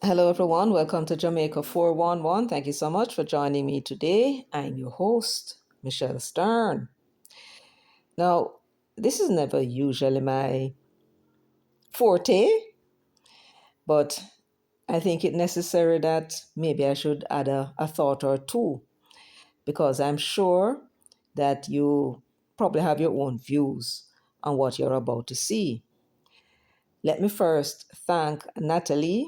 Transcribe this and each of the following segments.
Hello, everyone. Welcome to Jamaica 411. Thank you so much for joining me today. I'm your host, Michelle Stern. Now, this is never usually my forte, but I think it necessary that maybe I should add a thought or two because I'm sure that you probably have your own views on what you're about to see. Let me first thank Natalie,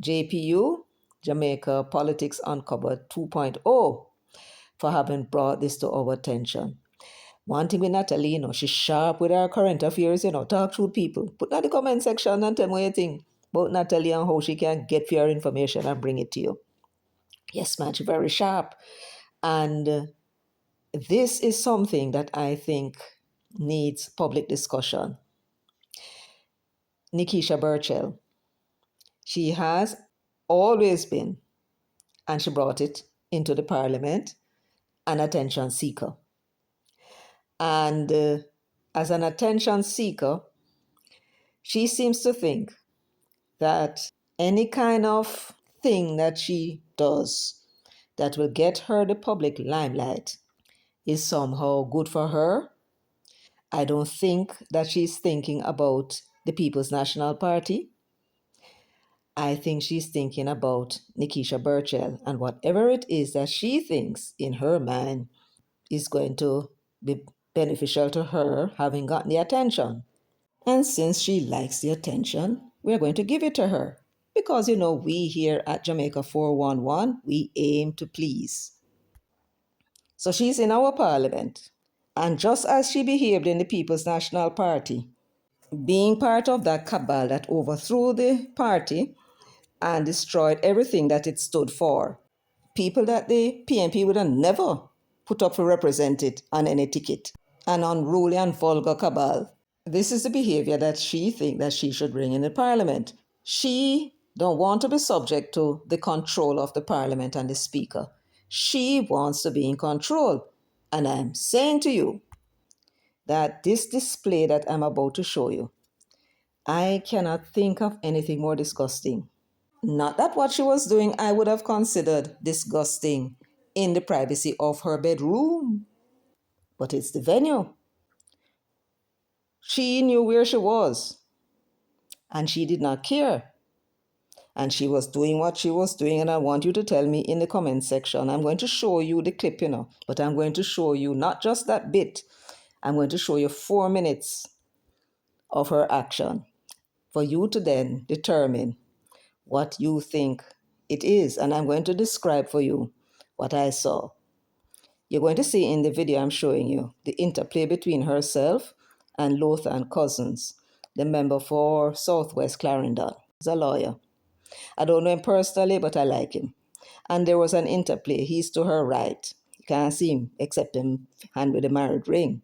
JPU, Jamaica Politics Uncovered 2.0, for having brought this to our attention. One thing with Natalie, she's sharp with her current affairs, talk to people. Put that in the comment section and tell me what you think about Natalie and how she can get your information and bring it to you. Yes, man, she's very sharp. And this is something that I think needs public discussion. Nikisha Burchell, she has always been, and she brought it into the parliament, an attention seeker. And as an attention seeker, she seems to think that any kind of thing that she does that will get her the public limelight is somehow good for her. I don't think that she's thinking about the People's National Party. I think she's thinking about Nikisha Burchell and whatever it is that she thinks in her mind is going to be beneficial to her having gotten the attention. And since she likes the attention, we're going to give it to her. Because, we here at Jamaica 411, we aim to please. So she's in our parliament. And just as she behaved in the People's National Party, being part of that cabal that overthrew the party and destroyed everything that it stood for, people that the PNP would have never put up for represented on any ticket, an unruly and vulgar cabal. This is the behavior that she thinks that she should bring in the parliament. She don't want to be subject to the control of the parliament and the speaker. She wants to be in control. And I'm saying to you that this display that I'm about to show you, I cannot think of anything more disgusting. Not that what she was doing I would have considered disgusting in the privacy of her bedroom, but it's the venue. She knew where she was, and she did not care. And she was doing what she was doing, and I want you to tell me in the comment section. I'm going to show you the clip, but I'm going to show you not just that bit. I'm going to show you 4 minutes of her action for you to then determine what you think it is. And I'm going to describe for you what I saw. You're going to see in the video I'm showing you the interplay between herself and Lothan Cousins, the member for Southwest Clarendon. He's a lawyer. I don't know him personally, but I like him. And there was an interplay. He's to her right. You can't see him except him hand with a married ring.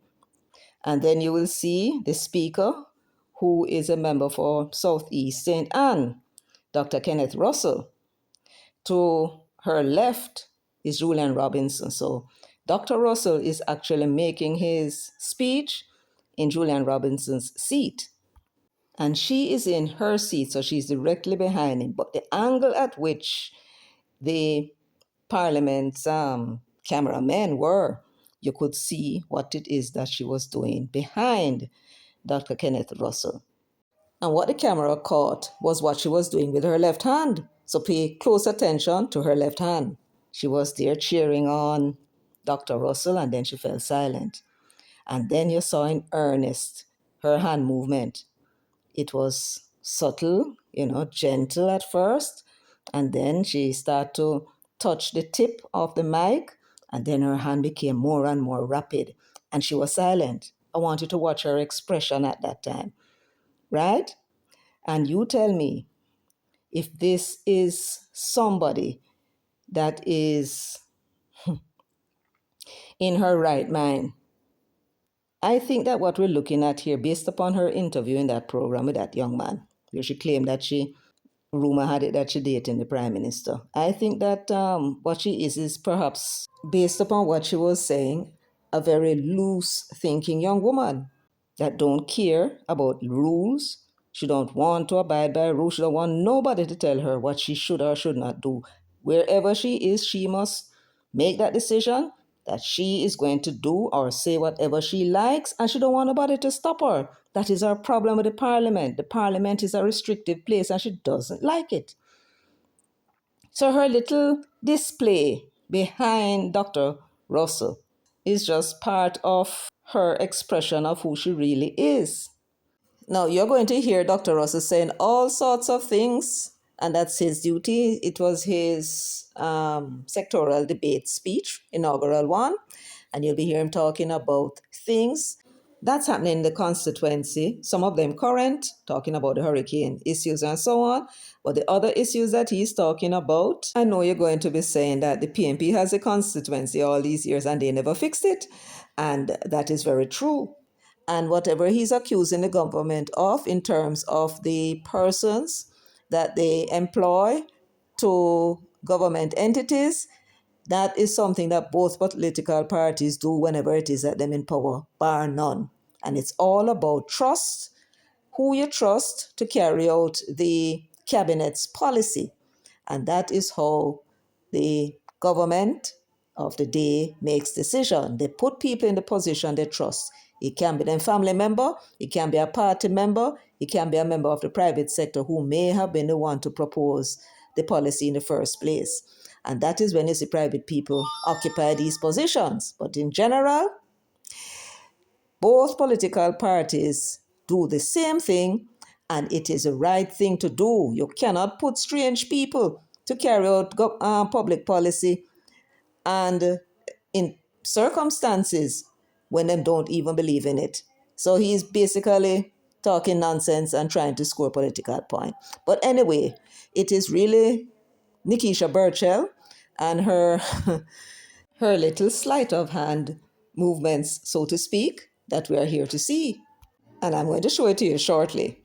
And then you will see the speaker, who is a member for Southeast St. Anne, Dr. Kenneth Russell. To her left is Julian Robinson. So Dr. Russell is actually making his speech in Julian Robinson's seat. And she is in her seat, so she's directly behind him. But the angle at which the Parliament's cameramen were, you could see what it is that she was doing behind Dr. Kenneth Russell. And what the camera caught was what she was doing with her left hand. So pay close attention to her left hand. She was there cheering on Dr. Russell, and then she fell silent. And then you saw in earnest her hand movement. It was subtle, gentle at first, and then she started to touch the tip of the mic, and then her hand became more and more rapid, and she was silent. I want you to watch her expression at that time, right? And you tell me if this is somebody that is in her right mind. I think that what we're looking at here, based upon her interview in that program with that young man, where she claimed that rumor had it that she dated the prime minister. I think that what she is perhaps, based upon what she was saying, a very loose thinking young woman that don't care about rules, She don't want to abide by rules. She don't want nobody to tell her what she should or should not do. Wherever she is, she must make that decision that she is going to do or say whatever she likes, and she don't want nobody to stop her. That is our problem with the parliament. The parliament is a restrictive place, and she doesn't like it. So her little display behind Dr. Russell is just part of her expression of who she really is. Now, you're going to hear Dr. Russell saying all sorts of things, and that's his duty. It was his sectoral debate speech, inaugural one, and you'll be hearing him talking about things that's happening in the constituency, some of them current, talking about the hurricane issues and so on. But the other issues that he's talking about, I know you're going to be saying that the PNP has a constituency all these years and they never fixed it. And that is very true. And whatever he's accusing the government of in terms of the persons that they employ to government entities, that is something that both political parties do whenever it is that them in power, bar none. And it's all about trust, who you trust to carry out the cabinet's policy. And that is how the government of the day makes decision. They put people in the position they trust. It can be their family member, it can be a party member, it can be a member of the private sector who may have been the one to propose the policy in the first place. And that is when you see private people occupy these positions. But in general, both political parties do the same thing, and it is the right thing to do. You cannot put strange people to carry out public policy and in circumstances when they don't even believe in it. So he's basically talking nonsense and trying to score political point. But anyway, it is really Nikisha Burchell and her her little sleight of hand movements, so to speak, that we are here to see. And I'm going to show it to you shortly.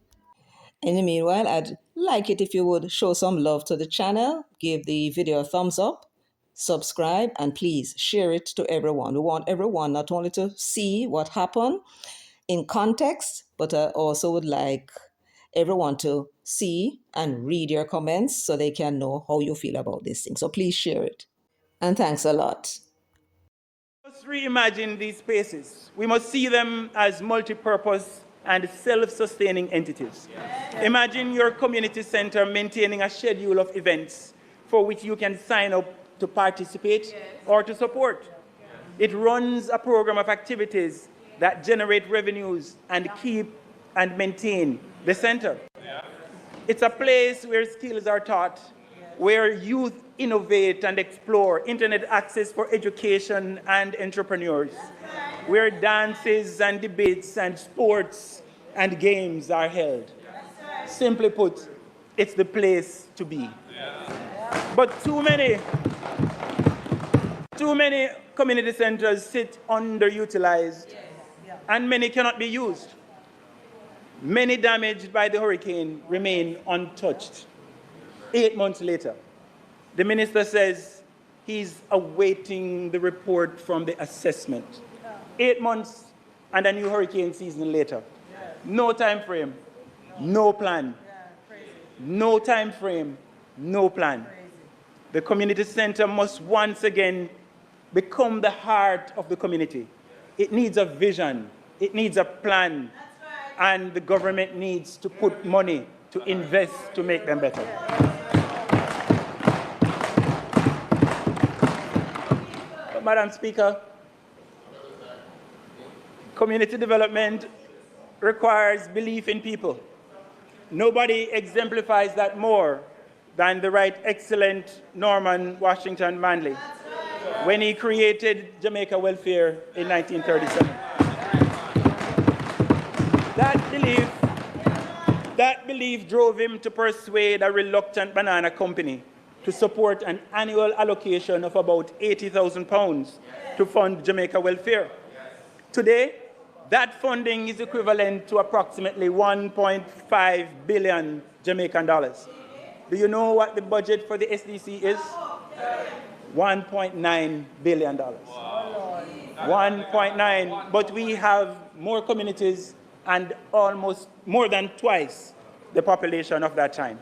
In the meanwhile, I'd like it if you would show some love to the channel, give the video a thumbs up, subscribe, and please share it to everyone. We want everyone not only to see what happened in context, but I also would like everyone to see and read your comments so they can know how you feel about this thing. So please share it. And thanks a lot. Let's reimagine these spaces. We must see them as multi-purpose and self-sustaining entities. Yes. Imagine your community center maintaining a schedule of events for which you can sign up to participate or to support. It runs a program of activities that generate revenues and keep and maintain the center. It's a place where skills are taught, where youth innovate and explore, internet access for education and entrepreneurs, where dances and debates and sports and games are held. Simply put, it's the place to be. But too many community centers sit underutilized, and many cannot be used. Many damaged by the hurricane remain untouched. 8 months later, the minister says he's awaiting the report from the assessment. 8 months and a new hurricane season later. No time frame, no plan. No time frame, no plan. The community center must once again become the heart of the community. It needs a vision, it needs a plan, and the government needs to put money to invest to make them better. Madam Speaker, community development requires belief in people. Nobody exemplifies that more than the Right Excellent Norman Washington Manley when he created Jamaica Welfare in 1937. That belief drove him to persuade a reluctant banana company to support an annual allocation of about £80,000 to fund Jamaica Welfare. Today, that funding is equivalent to approximately 1.5 billion Jamaican dollars. Do you know what the budget for the SDC is? $1.9 billion. 1.9, but we have more communities and almost more than twice the population of that time.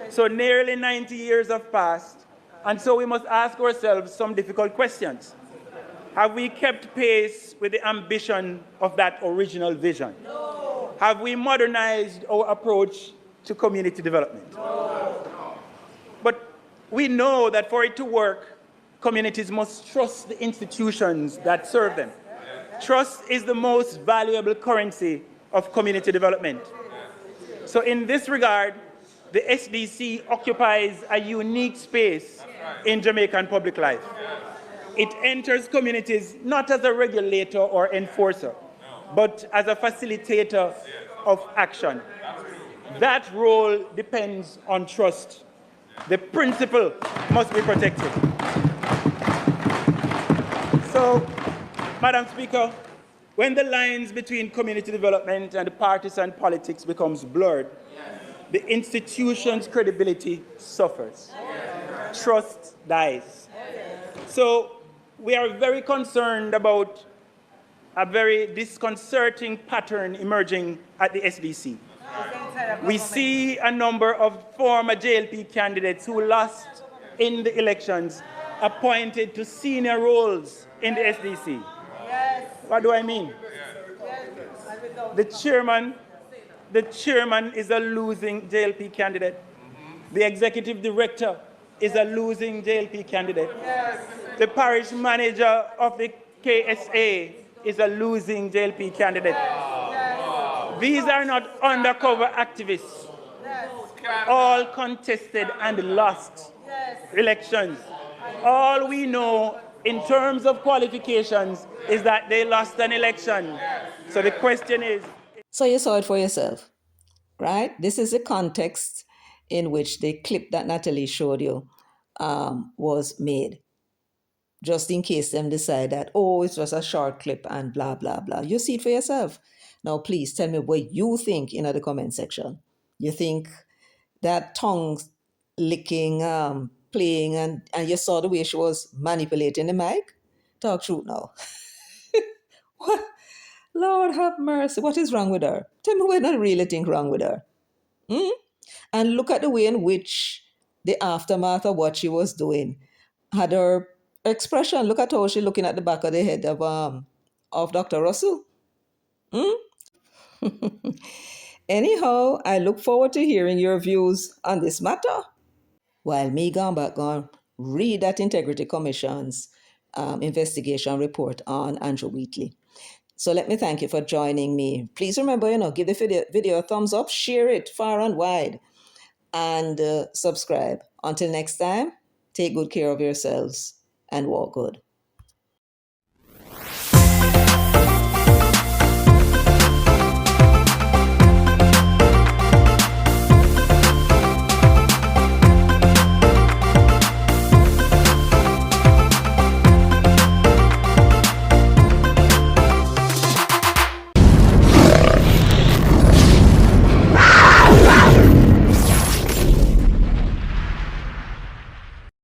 So nearly 90 years have passed, and so we must ask ourselves some difficult questions. Have we kept pace with the ambition of that original vision? No. Have we modernized our approach to community development? No. But we know that for it to work, communities must trust the institutions that serve them. Trust is the most valuable currency of community development. So in this regard, the SDC occupies a unique space in Jamaican public life. It enters communities not as a regulator or enforcer, but as a facilitator of action. That role depends on trust. The principle must be protected. So, Madam Speaker, when the lines between community development and partisan politics becomes blurred, the institution's credibility suffers. Trust dies. So we are very concerned about a very disconcerting pattern emerging at the SDC. We see a number of former JLP candidates who lost in the elections appointed to senior roles in the SDC. What do I mean? The chairman is a losing JLP candidate. The executive director is a losing JLP candidate. The parish manager of the KSA is a losing JLP candidate. These are not undercover activists. All contested and lost elections. All we know in terms of qualifications is that they lost an election. So the question is... So you saw it for yourself, right? This is the context in which the clip that Natalie showed you was made. Just in case them decide that, oh, it was a short clip and blah, blah, blah. You see it for yourself. Now, please tell me what you think in the comment section. You think that tongue licking, playing, and you saw the way she was manipulating the mic? Talk truth now. What? Lord have mercy. What is wrong with her? Tell me what I really think wrong with her. And look at the way in which the aftermath of what she was doing had her expression. Look at how she's looking at the back of the head of Dr. Russell. Anyhow, I look forward to hearing your views on this matter. While me gone back on, read that Integrity Commission's investigation report on Andrew Wheatley. So let me thank you for joining me. Please remember, give the video a thumbs up, share it far and wide, and subscribe. Until next time, take good care of yourselves and walk good.